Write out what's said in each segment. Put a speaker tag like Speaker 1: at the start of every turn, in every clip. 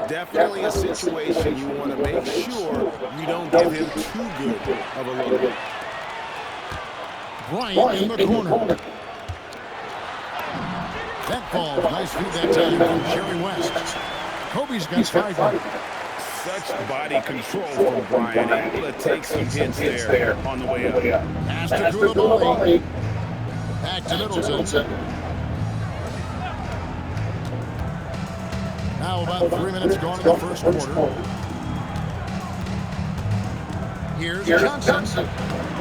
Speaker 1: Definitely a situation you want to make sure you don't give him too good of a look.
Speaker 2: Bryant in the corner. That ball, nice feed that time from Jerry West. Kobe's got 5 on it.
Speaker 1: Such body control from Bryant, able to take some hits there on the way up.
Speaker 2: Pass to Koulibaly. Back to Middleton. Now about 3 minutes gone in the first quarter. Here's Johnson.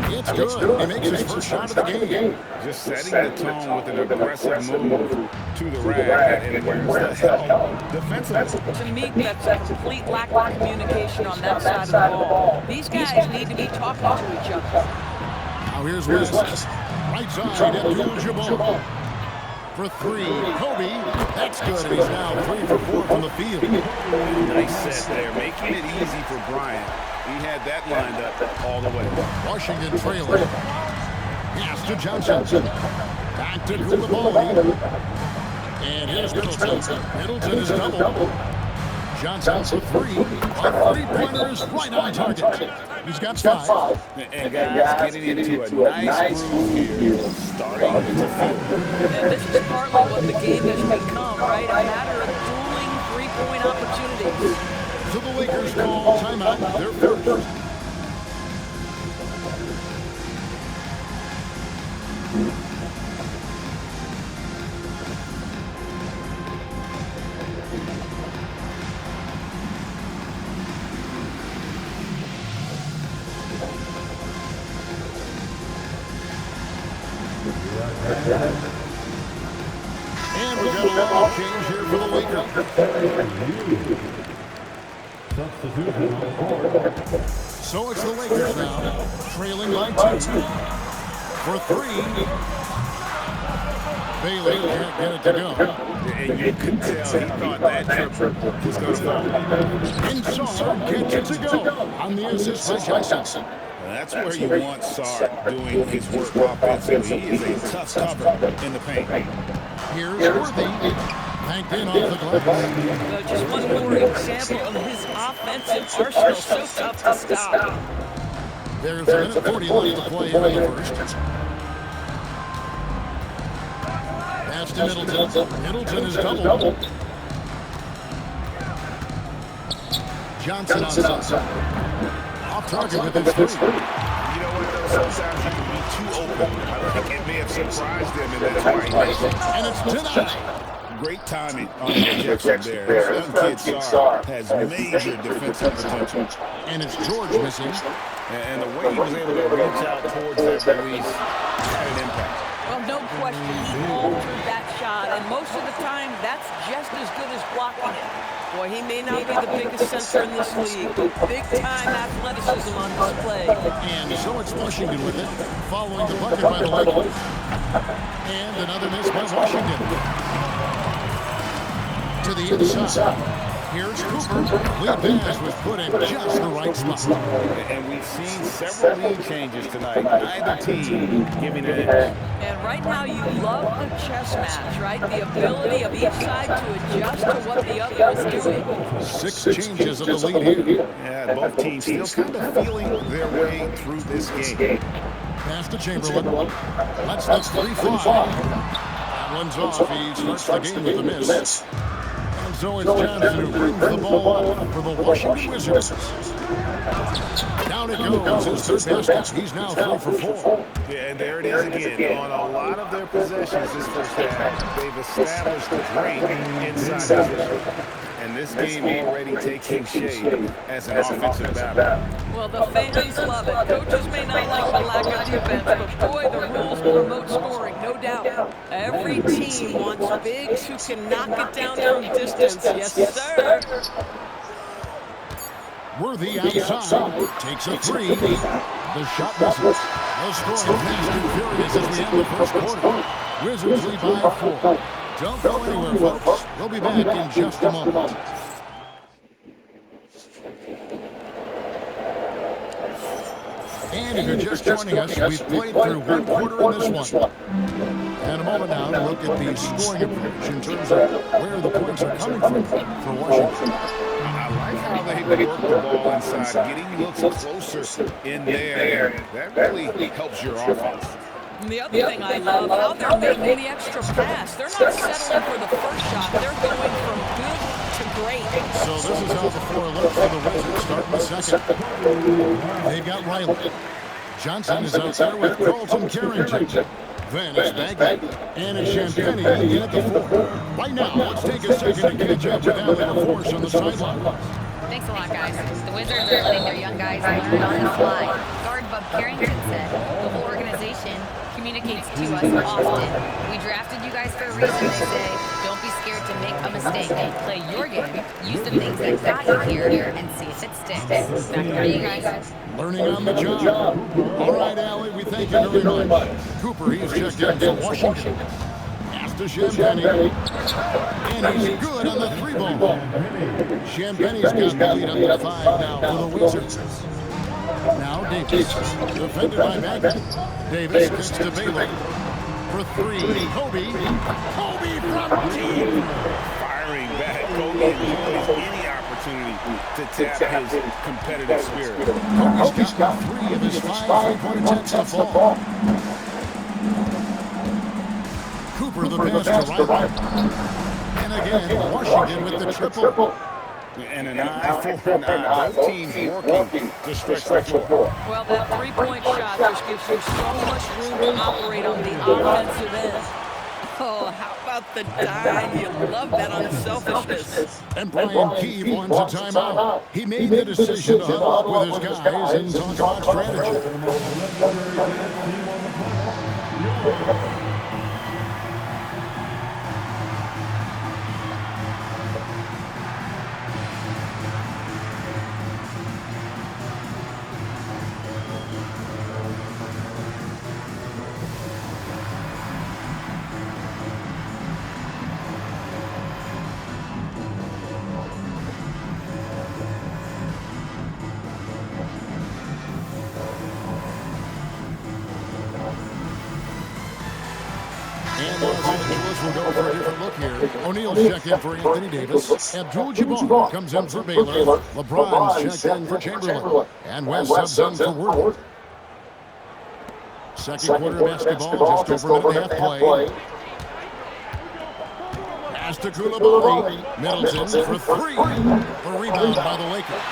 Speaker 2: It's good. He makes his first shot of the game.
Speaker 1: Just setting the tone with an aggressive move to the rack, and where's the help defensively.
Speaker 3: To me, that's a complete lack of communication on that side of the ball. These guys need to be talking to each other.
Speaker 2: Now here's West. Right side, Abdul-Jabbar. For 3, Kobe. That's good. He's now 3 for 4 from the field.
Speaker 1: Nice set there, making it easy for Bryant. He had that lined up all the way.
Speaker 2: Washington trailing. Pass to Johnson. Back to Koulibaly. And here's Middleton. Middleton is double. Johnson for 3. Our 3-pointers right on target. He's got 5.
Speaker 1: And guys getting into a nice groove here, starting to feel.
Speaker 3: And this is partly what the game has become, right? A matter of dueling three-point opportunities.
Speaker 2: So the Lakers call timeout. They're first. And we've got a lot of change here for the Lakers. So it's the Lakers now, trailing by 2. For 3. Bailey can't get it to go.
Speaker 1: And you could tell he thought that triple was going to fall.
Speaker 2: Inside gets it to go on the assist by Johnson.
Speaker 1: That's where you want Sarr doing his work offensively. He is a tough cover in the paint.
Speaker 2: Here's Worthy. Banked in off the glass.
Speaker 3: Just one more example of his offensive arsenal. So tough to stop.
Speaker 2: There's a minute 40 left to play in the first. Pass to Middleton. Middleton is double. Johnson on top. Off target with his 3.
Speaker 1: You know what, though? Sometimes you can be too open. I think it may have surprised them, and that's why he makes it.
Speaker 2: And it's denied.
Speaker 1: Great timing on the rejection there. Young kid Sarr has major defensive potential.
Speaker 2: And it's George missing.
Speaker 1: And the way he was able to reach out towards that release had an impact.
Speaker 3: Well, no question, he altered that shot, and most of the time, that's just as good as blocking it. Boy, he may not be the biggest center in this league, but big-time athleticism on display.
Speaker 2: And so it's Washington with it, following the bucket by the Lakers. And another miss by Washington. To the inside. Here's Cooper. Lead pass was put in just the right spot.
Speaker 1: And we've seen several lead changes tonight. Neither team giving an edge.
Speaker 3: And right now, you love the chess match, right? The ability of each side to adjust to what the other is doing.
Speaker 2: 6 changes of the lead here.
Speaker 1: Yeah, both teams still kind of feeling their way through this game.
Speaker 2: Pass to Chamberlain. Let's the 3 fly. That one's off. He starts the game with a miss. And so it's Johnson who brings the ball up for the Washington Wizards. Down it goes. His third basket. He's now 3 for 4.
Speaker 1: Yeah, and there it is again. On a lot of their possessions this first half, they've established a great inside position. And this game already taking shape as an offensive battle.
Speaker 3: Well, the fans love it. Coaches may not like the lack of defense, but boy, the rules promote scoring, no doubt. Every team wants bigs who can knock it down from distance. Yes, sir.
Speaker 2: Worthy outside, takes a 3. The shot misses. No scoring fast and furious as we end the first quarter. Wizards lead by 4. Don't go anywhere, folks. We'll be back in just a moment. And if you're just joining us, we've played through one quarter in this one. And a moment now to look at the scoring approach in terms of where the points are coming from for Washington.
Speaker 1: I like how they work the ball inside, getting looks closer in there. That really helps your offense.
Speaker 3: And the other thing I love, how they're making the extra pass. They're not settling for the first shot. They're going from good to great.
Speaker 2: So this is how the floor looks for the Wizards starting the second. They've got Riley. Johnson is out there with Carlton Carrington. Then it's Bagley. And it's Champagnie in at the 4. Right now, let's take a second to catch up with Allie LaForce on the sideline.
Speaker 4: Thanks a lot, guys. The Wizards are letting their young guys learn on the fly. Guard Bub Carrington said the whole organization communicates to us often. We drafted you guys for a reason, they say. Don't be scared to make a mistake. Play your game. Use the things that got you here and see if it sticks. Back to you guys.
Speaker 2: Learning on the job. All right, Allie, we thank you very much. Cooper, he's checked in for Washington. Pass to Champagnie. And he's good on the 3 ball. Champagnie's got the lead up to 5 now for the Wizards. Now Davis, defended by Bagley. Davis kicks to Baylor. For 3, Kobe. Kobe from deep.
Speaker 1: Firing back, Kobe enjoys any opportunity to tap his competitive spirit.
Speaker 2: Kobe's got 3 of his 5 3-point attempts to fall. Cooper the pass to Riley. And again, Washington with the triple.
Speaker 1: And an eye for an eye. Both teams working to stretch the floor.
Speaker 3: Well, that 3-point shot just gives you so much room to operate on the offensive end. Oh, how about the dive? You love that unselfishness.
Speaker 2: And Brian Keeve wants a timeout. He made the decision to huddle up with his guys and talk about strategy. And Los Angeles will go for a different look here. O'Neal's checked in for Anthony Davis. Abdul-Jabbar comes in for Baylor. LeBron's checked in for Chamberlain. And West subs in for Ward. Second quarter basketball, just over a minute and a half play. Pass to Coulibaly. Middleton for 3. A rebound by the Lakers.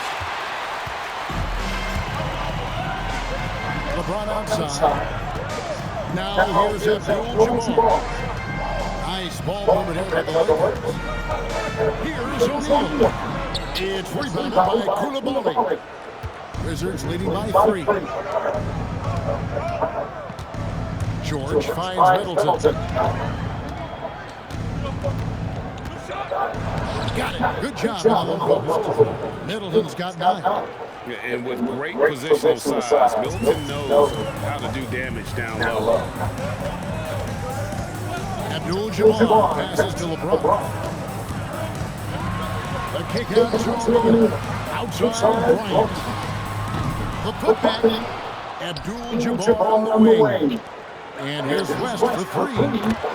Speaker 2: LeBron outside. Now here's Abdul-Jabbar. Nice ball movement here by the Lakers. Here's O'Neal. It's rebounded by Coulibaly. Wizards leading by 3. George finds Middleton. Got it. Good job on the post. Middleton's got 9.
Speaker 1: And with great positional size, Middleton knows how to do damage down low.
Speaker 2: Abdul-Jabbar passes to LeBron. The kick out to O'Neal. Outside Bryant. The putback. Abdul-Jabbar on the wing. And here's West for 3.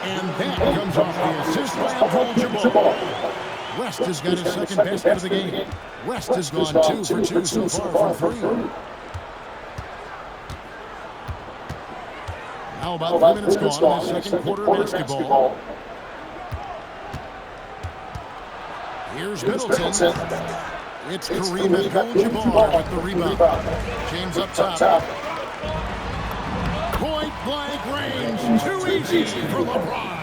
Speaker 2: And that comes off the assist by Abdul-Jabbar. West has got his second basket of the game. West has gone 2 for 2 so far from 3. Now about 3 minutes gone in the second quarter of basketball. Here's Middleton. It's Kareem Abdul-Jabbar with the rebound. James up top. Point blank range. Too easy for LeBron.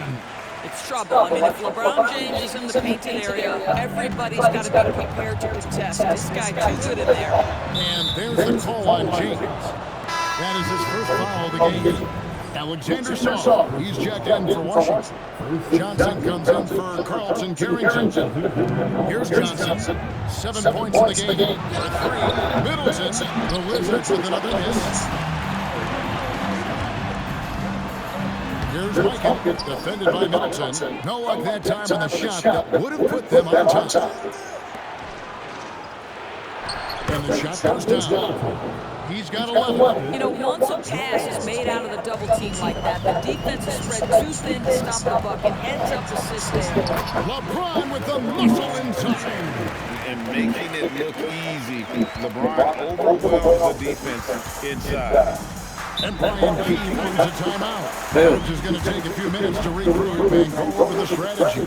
Speaker 3: It's trouble. I mean, if LeBron James is in the painted area, everybody's got to be prepared to contest. This guy too good in there.
Speaker 2: And there's the call on James. That is his first foul of the game. Alexander Saw, he's checked in for Washington. Johnson comes in for Carlton Carrington. Here's Johnson, 7 points in the game. For 3, Middleton, the Wizards with another miss. Here's Michael, defended by Middleton. No luck that time on the shot that would have put them on top. And the shot goes down. He's got 11.
Speaker 3: You know, once a pass is made out of the double team like that, the defense is spread too thin to stop the buck and heads up assist there.
Speaker 2: LeBron with the muscle inside.
Speaker 1: And making it look easy. LeBron overwhelms the defense inside.
Speaker 2: And Brian Key wins a timeout. Coach is going to take a few minutes to regroup and go over the strategy.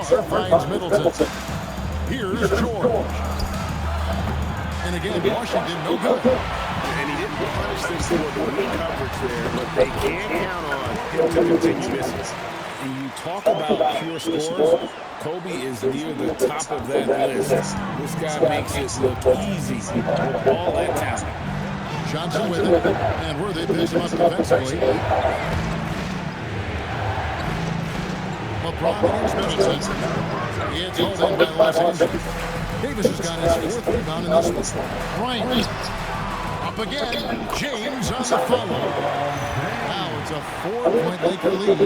Speaker 2: Sarr finds Middleton. Here's George. And again, Washington no good.
Speaker 1: And he didn't punish them for the weak coverage there, but they can't count on him to continue missing. And you talk about pure scores, Kobe is near the top of that list. This guy makes it look easy with all that talent.
Speaker 2: Johnson with it, and Worthy picks him up defensively. LeBron against Middleton. It's held in by Los Angeles. Davis has got his fourth rebound in this one. Bryant up again. James on the follow. Now it's a 4-point Laker lead.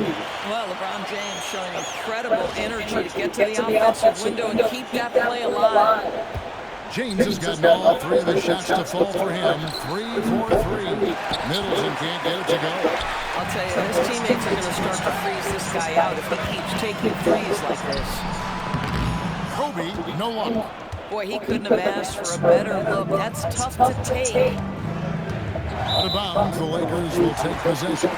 Speaker 3: Well, LeBron James showing incredible energy to get to the offensive window and keep that play alive.
Speaker 2: James has gotten all three of his shots to fall for him. 3 for 3. Middleton can't get it to go.
Speaker 3: I'll tell you, his teammates are going to start to freeze this guy out if he keeps taking threes like this.
Speaker 2: Kobe, no luck.
Speaker 3: Boy, he couldn't have asked for a better look. That's tough to take.
Speaker 2: Out of bounds, the Lakers will take possession.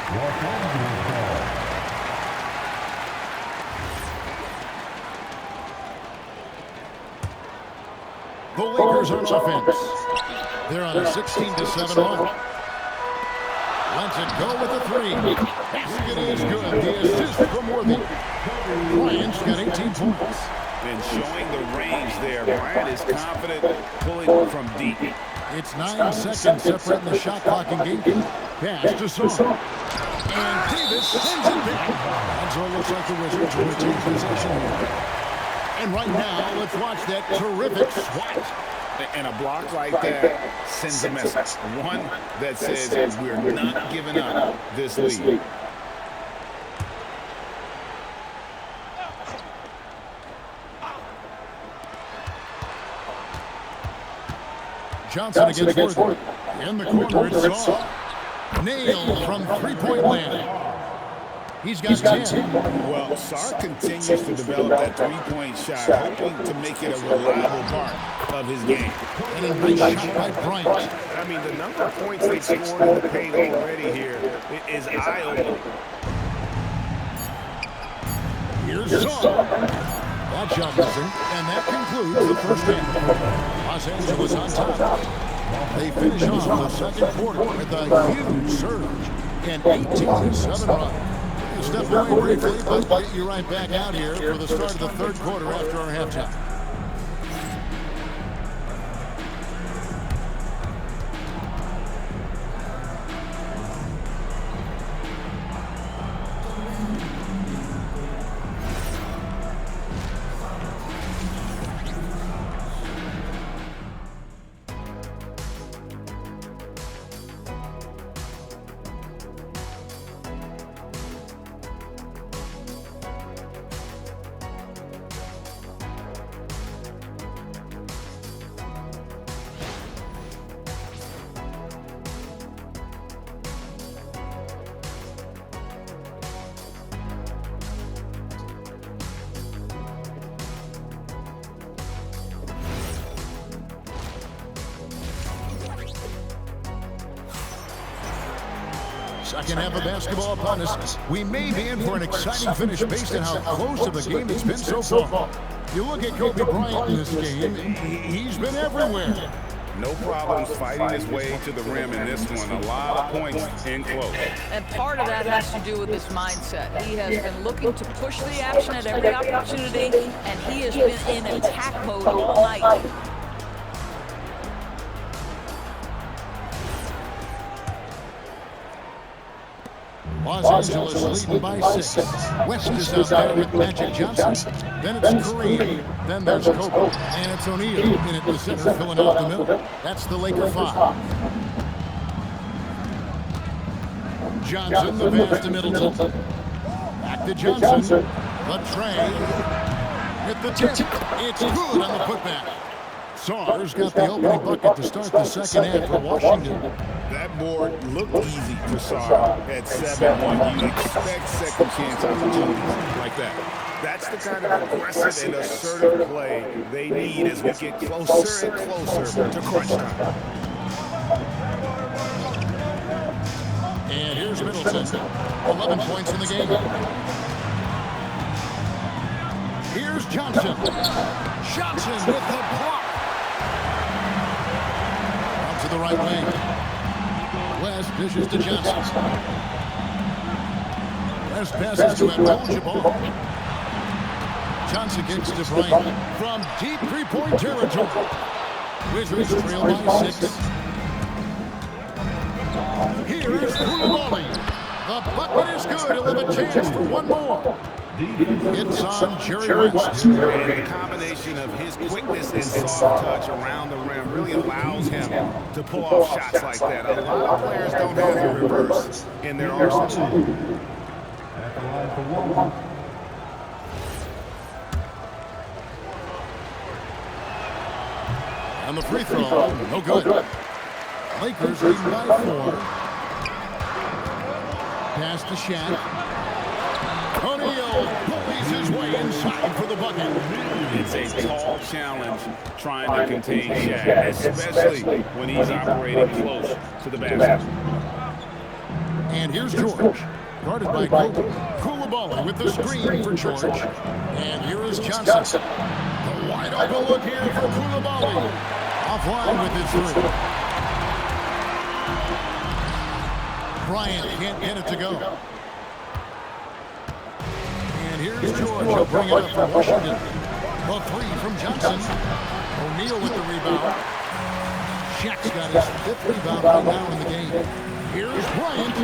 Speaker 2: The Lakers on offense. They're on a 16-7 run. Lets it go with the three. Basket is good. The assist from Worthy. Bryant's got 18 points.
Speaker 1: And showing the range there. Bryant is confident pulling from deep.
Speaker 2: It's 9 seconds separating the shot clock and game. Pass to Sarr. And Davis sends it back. And so it looks like the Wizards will take possession here. And right now, let's watch that terrific swat.
Speaker 1: And a block like that sends a message. One that says we're not giving up this lead.
Speaker 2: Johnson against Worthy. In the corner, it's Sarr. Nailed from three-point land. He's got 10.
Speaker 1: Well, Sarr continues to develop that three-point shot, hoping to make it a reliable part of his game.
Speaker 2: And a nice shot by Bryant.
Speaker 1: I mean, the number of points they scored in the paint already here is eye-opening.
Speaker 2: Here's Sarr. That shot missing, and that concludes the first half. Los Angeles on top. They finish off the second quarter with a huge surge, an 18-7 run. Step away briefly, but get you right back out here for the start of the third quarter after our halftime. Second half of basketball upon us. We may be in for an exciting finish based on how close to the game it's been so far. You look at Kobe Bryant in this game, he's been everywhere.
Speaker 1: No problems fighting his way to the rim in this one. A lot of points in close.
Speaker 3: And part of that has to do with his mindset. He has been looking to push the action at every opportunity, and he has been in attack mode all night.
Speaker 2: Los Angeles leading by 6. West is out there with Magic Johnson. Then it's Kareem. Then there's Kobe. And it's O'Neal in at the center, filling out the middle. That's the Laker 5. Johnson, the pass to Middleton. Back to Johnson. The tray. With the tip. It's good on the putback. Sarr's got the opening bucket to start the second half for Washington.
Speaker 1: That board looked easy for Sarr at 7-1. You expect second chance opportunities like that. That's the kind of aggressive and assertive play they need as we get closer and closer to crunch time.
Speaker 2: And here's Middleton. 11 points in the game. Here's Johnson. Johnson with the block. Out to the right wing. West dishes to Johnson. West passes to Abdul-Jabbar. Johnson gets to Bryant from deep three-point territory. Wizards trail by 6. Here is Koulibaly. The bucket is good. He'll have a chance for one more. It's on Jerry West.
Speaker 1: And the combination of his quickness and soft touch around the rim really allows him to pull off shots like that. A lot of players don't have the reverse in their arsenal.
Speaker 2: And the free throw, no good. Lakers leading by 4. Pass to Shaq. O'Neal pulls his way inside for the bucket.
Speaker 1: It's a tall challenge trying to contain Shaq, especially when he's operating close to the basket.
Speaker 2: And here's George, guarded by Kobe. Koulibaly with the screen for George. And here is Johnson. The wide open look here for Koulibaly. Offline with his 3. Bryant can't get it to go. And here's George. He'll bring it up for Washington. The 3 from Johnson. O'Neal with the rebound. Shaq's got his 5th rebound right now in the game. Here's Bryant.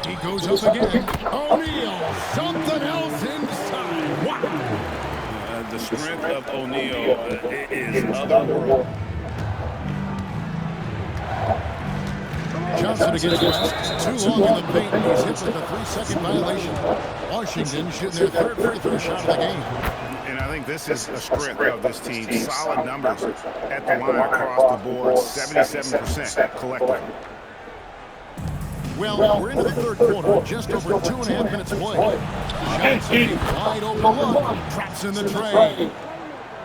Speaker 2: He goes up again. O'Neal, something else inside. Wow.
Speaker 1: The strength of O'Neal is otherworldly.
Speaker 2: Johnson against West. Too long in the paint. He's hit with a 3-second violation. Washington shooting their 3rd free throw shot of the game.
Speaker 1: And I think this is a strength of this team. Solid numbers at the line across the board. 77% collective.
Speaker 2: Well, we're into the 3rd quarter. Just over 2.5 minutes play. Johnson, wide open look. Traps in the tray.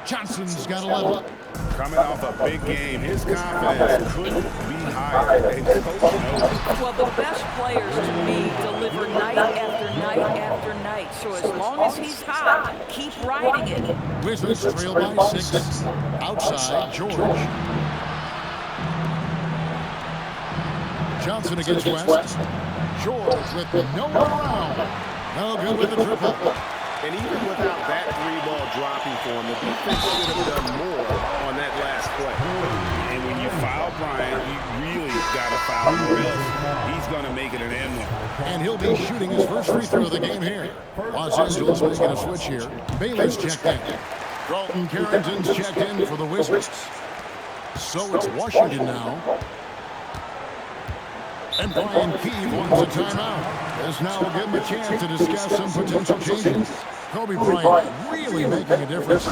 Speaker 2: Johnson's got 11.
Speaker 1: Coming off a big game, his confidence couldn't be higher. And coach knows.
Speaker 3: Well, the best players to me deliver night after night after night. So as long as he's hot, keep riding it.
Speaker 2: Wizards trail by 6. Outside, George. Johnson against West. George with no one around. No good with the triple.
Speaker 1: And even without that 3-ball dropping for him, the defense should have done more on that last play. And when you foul Bryant, you really got to foul him, or else he's going to make it an N1.
Speaker 2: And he'll be shooting his first free throw of the game here. Los Angeles making a switch here. Bailey's checked in. Dalton Carrington's checked in for the Wizards. So it's Washington now. And Brian Keeve wants a timeout. This now will give him a chance to discuss some potential changes. Kobe Bryant really making a difference.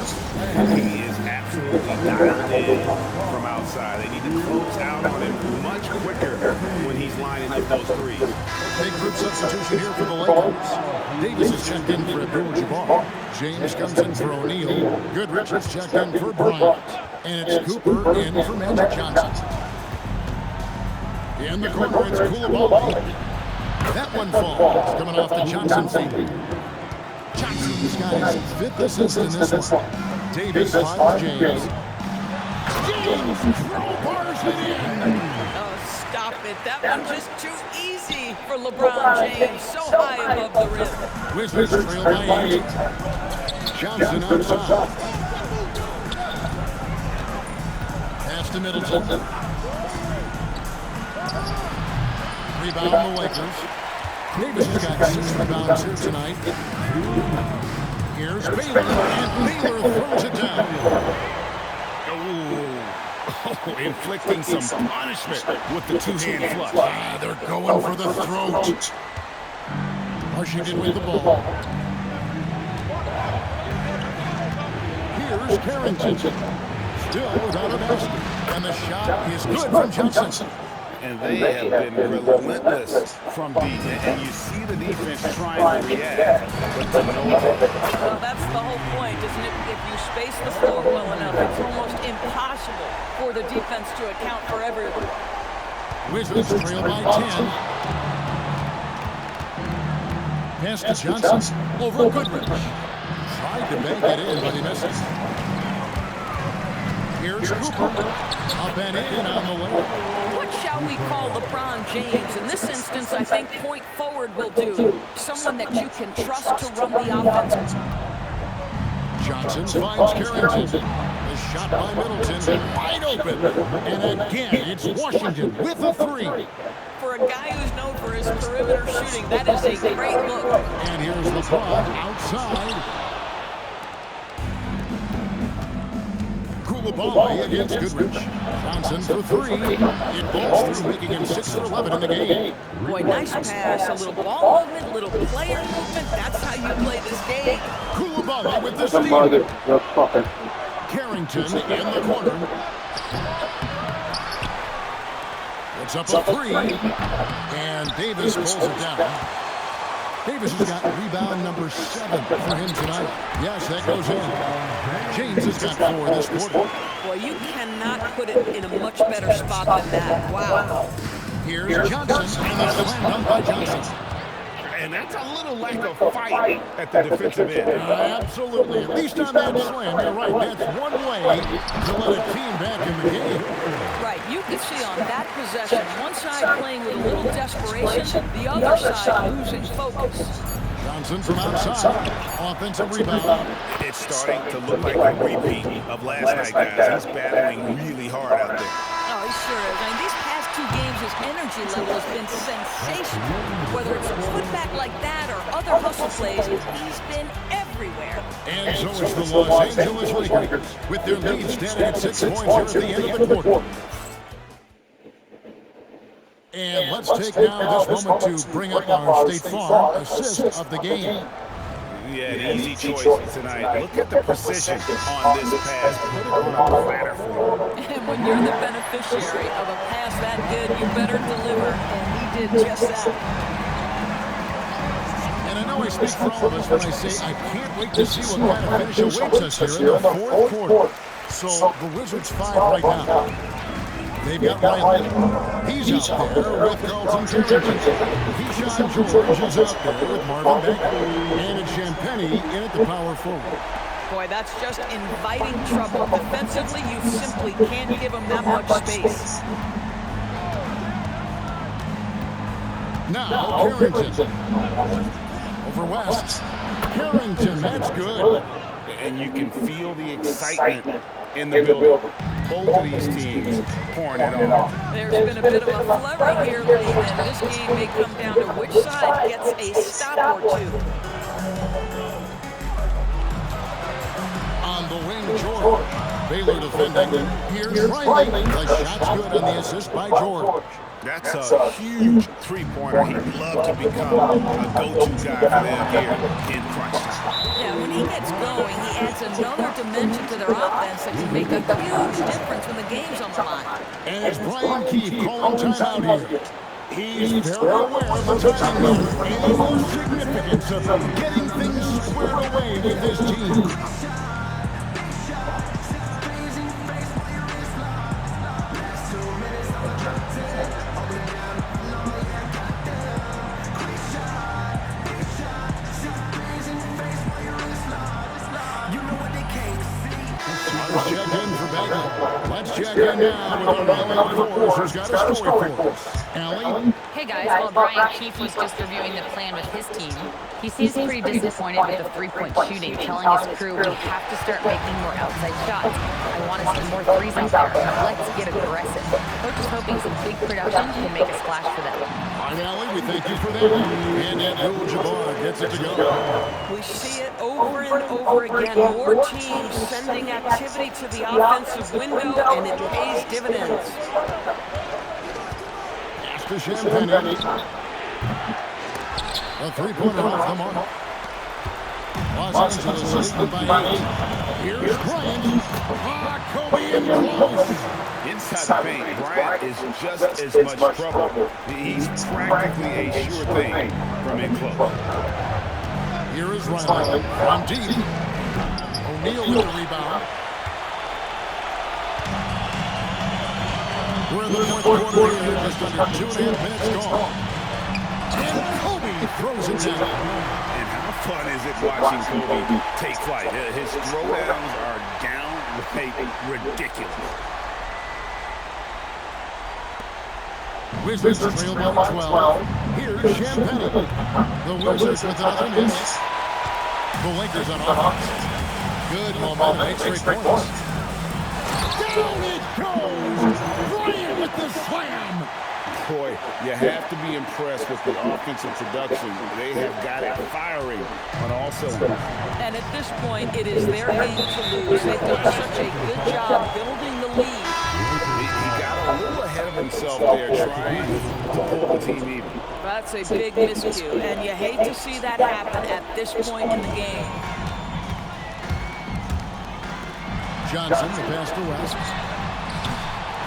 Speaker 1: He is absolutely dialed in from outside. They need to close out on him much quicker when he's lining up those threes.
Speaker 2: Big group substitution here for the Lakers. Davis is checked in for Abdul-Jabbar. James comes in for O'Neal. Goodrich is checked in for Bryant. And it's Cooper in for Magic Johnson. In the corner, it's Koulibaly. That one falls, coming off the Johnson feet. Johnson's got his 5th assist in this one. Davis finds James. James James crowbars it in.
Speaker 3: Oh, stop it. That one just too easy for LeBron James. So high above the rim.
Speaker 2: Wizards trail by 8. Johnson outside. Pass to Middleton. Rebound the Lakers. Davis has got 6 rebounds here tonight. Here's Baylor, and Baylor throws it down.
Speaker 1: Oh, inflicting some punishment with the two-hand flush.
Speaker 2: Ah, they're going for the throat. Washington with the ball. Here's Carrington. Still without a basket. And the shot is good from Johnson.
Speaker 1: And they have been relentless from deep. And you see the defense trying to react, but to no avail.
Speaker 3: Well, that's the whole point, isn't it? If you space the floor well enough, it's almost impossible for the defense to account for everyone.
Speaker 2: Wizards trail by 10. Pass to Johnson. Over Goodrich. Tried to bank it in, but he misses. Here's Cooper. Up and in on the way.
Speaker 3: What shall we call LeBron James? In this instance, I think point forward will do. Someone that you can trust to run the offense.
Speaker 2: Johnson finds Carrington. The shot by Middleton. Wide open. And again, it's Washington with a 3.
Speaker 3: For a guy who's known for his perimeter shooting, that is a great look.
Speaker 2: And here's LeBron outside. Koulibaly against Goodrich. Johnson for 3. It balls through, making him 6 for 11 in the game.
Speaker 3: Boy, nice pass. A little ball movement, a little player movement. That's how you play this game.
Speaker 2: Koulibaly with the steal. Carrington in the corner. Puts up a 3. And Davis pulls it down. Davis has got rebound number 7 for him tonight. Yes, that goes in. James has got 4 this quarter.
Speaker 3: Boy, you cannot put it in a much better spot than that. Wow.
Speaker 2: Here's Johnson, and the slam dunk by Johnson.
Speaker 1: And that's a little lack of fight at the defensive end.
Speaker 2: Absolutely. At least on that slam, you're right. That's one way to let a team back in the game.
Speaker 3: Right, you can see on that possession, one side playing with a little desperation, the other side losing focus.
Speaker 2: Johnson from outside. Offensive rebound.
Speaker 1: It's starting to look like a repeat of last night, guys. He's battling really hard out there.
Speaker 3: Oh, he sure is. I mean, these past 2 games, his energy level has been sensational. Whether it's a putback like that or other hustle plays, he's been everywhere.
Speaker 2: And so is the Los Angeles Lakers, with their lead standing at 6 points here at the end of the quarter. And let's take now this moment to bring up our State Farm assist of the game.
Speaker 1: Yeah, an easy choice tonight. Look at the precision on this pass. Put it on a platter for him.
Speaker 3: And when you're the beneficiary of a pass that good, you better deliver. And he did just that.
Speaker 2: And I know I speak for all of us when I say I can't wait to see what kind of finish awaits us here in the 4th quarter. So the Wizards 5 right now. They've got Riley. He's out there with Carlton Carrington. Keyshawn George is out there with Marvin Bagley. And it's Champagnie in at the power forward.
Speaker 3: Boy, that's just inviting trouble. Defensively, you simply can't give him that much space.
Speaker 2: Now, Carrington. Over West. Carrington, that's good.
Speaker 1: And you can feel the excitement in the building. Both of these teams pouring it on.
Speaker 3: There's been a bit of a flurry here, Lee, and this game may come down to which side gets a stop or 2.
Speaker 2: On the wing, George. Baylor defending. Here's Riley. The shot's good on the assist by George.
Speaker 1: That's a huge three-pointer. He'd love to become a go-to guy for them here in crunch time.
Speaker 3: Yeah, when he gets going, he adds another dimension to their offense that can make a huge difference when the game's on the line.
Speaker 2: And it's Brian Keefe calling timeout here. He's very aware of the timing here and the significance of getting things squared away with his team. Let's check in for Bagley. Let's check in now with our LA Force, who's got a story for us. Allie?
Speaker 4: Hey guys, while Brian Keefe was just reviewing the plan with his team, he seems pretty disappointed with the three-point shooting, telling his crew we have to start making more outside shots. I want to see more threes out there. Let's get aggressive. Coach is hoping some big production can make a splash for them.
Speaker 2: All right, Allie, we thank you for that. And Abdul-Jabbar gets it to go.
Speaker 3: We see it over and over again. More teams sending activity to the offensive window, and it pays dividends.
Speaker 2: To Champagne. A three-pointer off the mark. Los Angeles leading by 8. Here's Bryant. Kobe in close.
Speaker 1: Inside the paint, Bryant is just as much trouble. He's practically a sure thing from in close.
Speaker 2: Here is Riley from deep. O'Neal with the rebound. We're in the fourth quarter here, just under 2.5 minutes gone. And Kobe throws it down.
Speaker 1: And how fun is it watching Kobe take flight? His throwdowns are downright ridiculous.
Speaker 2: Wizards trail by 12. Here's Champagne. The Wizards with another miss. The Lakers on offense. Good momentum, 8 straight points. Down it goes! Bryant with the slam!
Speaker 1: Boy, you have to be impressed with the offensive production. They have got it firing on all cylinders.
Speaker 3: And at this point, it is their game to lose. They've done such a good job building the lead.
Speaker 1: He got a little ahead of himself there, trying to pull the team even.
Speaker 3: That's a big miscue, and you hate to see that happen at this point in the game.
Speaker 2: Johnson, the pass to West.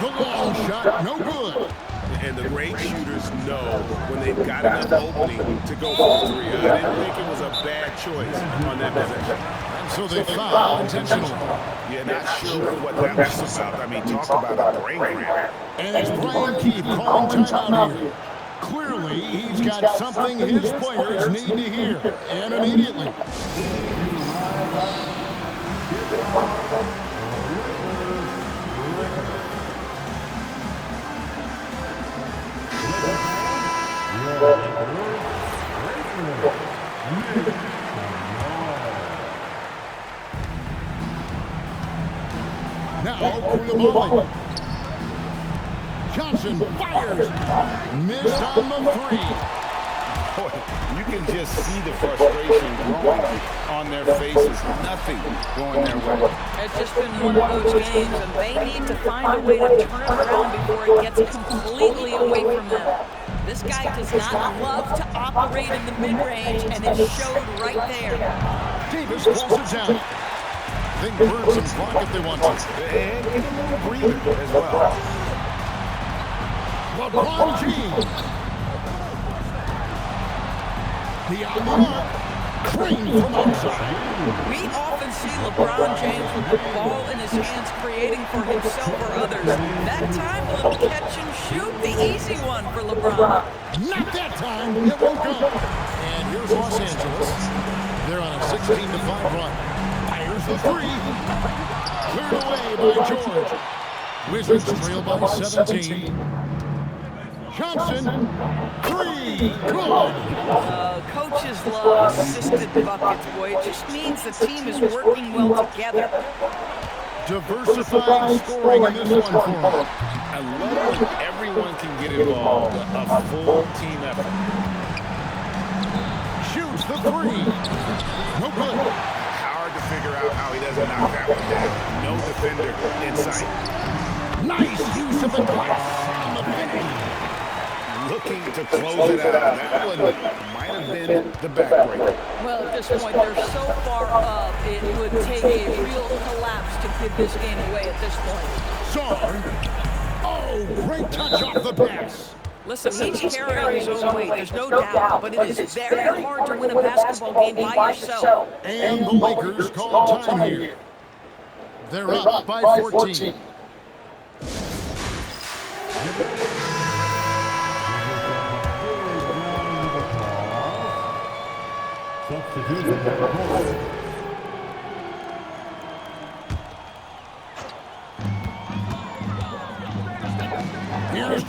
Speaker 2: The long shot, no good.
Speaker 1: And the great shooters know when they've got enough opening to go for a three. I didn't think it was a bad choice on that possession.
Speaker 2: And so they foul intentionally.
Speaker 1: Yeah, not sure what that was about. I mean, talk about a brain cramp.
Speaker 2: And it's Brian Keefe calling timeout here. Clearly, he's got something his players need to hear, and immediately. Now, Koulibaly. Johnson fires. Missed on the three.
Speaker 1: Boy, you can just see the frustration growing on their faces. Nothing going their way.
Speaker 3: It's just been one of those games, and they need to find a way to turn it around before it gets completely away from them. This guy does not love to operate in the mid-range, and it showed right there.
Speaker 2: Davis pulls it down. They can burn some clock if they want to.
Speaker 1: And get a little breather as well.
Speaker 2: LeBron James. Beyond the mark. Crane from outside.
Speaker 3: We often see LeBron James with the ball in his hands creating for himself or others. That time, a little catch and shoot, the easy one for LeBron.
Speaker 2: Not that time. It won't go. And here's Los Angeles. They're on a 16-5 run. Fires the three. Cleared away by George. Wizards trail by 17. Johnson, three, good.
Speaker 3: Coaches love assisted buckets, boy. It just means the team is working well together.
Speaker 2: Diversified scoring in this one for him.
Speaker 1: I love when everyone can get involved. A full team effort.
Speaker 2: Shoots the three. No good.
Speaker 1: Hard to figure out how he doesn't knock that one down. No defender in sight.
Speaker 2: Nice use of the glass on the finish.
Speaker 1: Looking to close it out. That one might have been the backbreaker.
Speaker 3: Well, at this point, they're so far up, it would take a real collapse to give this game away at this point.
Speaker 2: Song. Oh, great touch off the pass.
Speaker 3: Listen, he's carrying his own weight, there's no doubt, but it is very hard to win a basketball game by yourself.
Speaker 2: And the Lakers call time here. They're up by 14.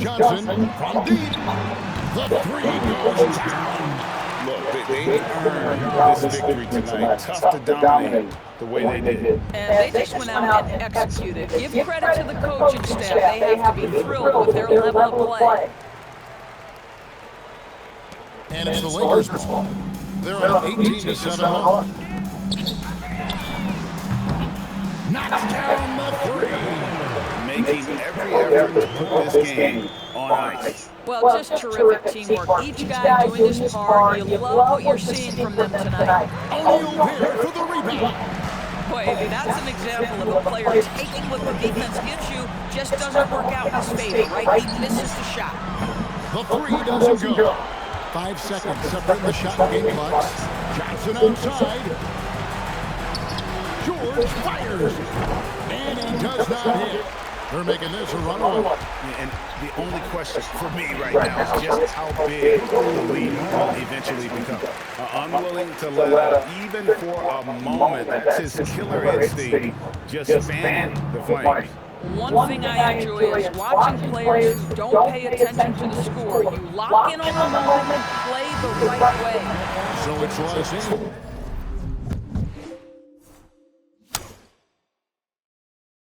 Speaker 2: Johnson from deep. The three goes down.
Speaker 1: Look, they earned this victory tonight. Tough to dominate the way they did.
Speaker 3: And they just went out and executed. Give credit to the coaching staff. They have to be thrilled with their level of play.
Speaker 2: And it's the Lakers' ball. They're on 18-7 lead. Knocks down the three.
Speaker 1: Making every effort to put this game on ice.
Speaker 3: Well, just terrific teamwork. Each guy doing his part. You love what you're seeing from them tonight.
Speaker 2: O'Neal there for the rebound.
Speaker 3: Boy, that's an example of a player taking what the defense gives you, just doesn't work out in his favor, right? He misses the shot.
Speaker 2: The three doesn't go. 5 seconds separating the shot game clocks. Johnson outside. George fires. And he does not hit. They're making this a runaway.
Speaker 1: And the only question for me right now is just how big the lead will eventually become. Unwilling to let up, even for a moment. That's his killer instinct, just fan the flames.
Speaker 3: One thing I enjoy is watching players who don't pay attention to the score. You lock in on the moment, play the right way.
Speaker 2: So it's Royce.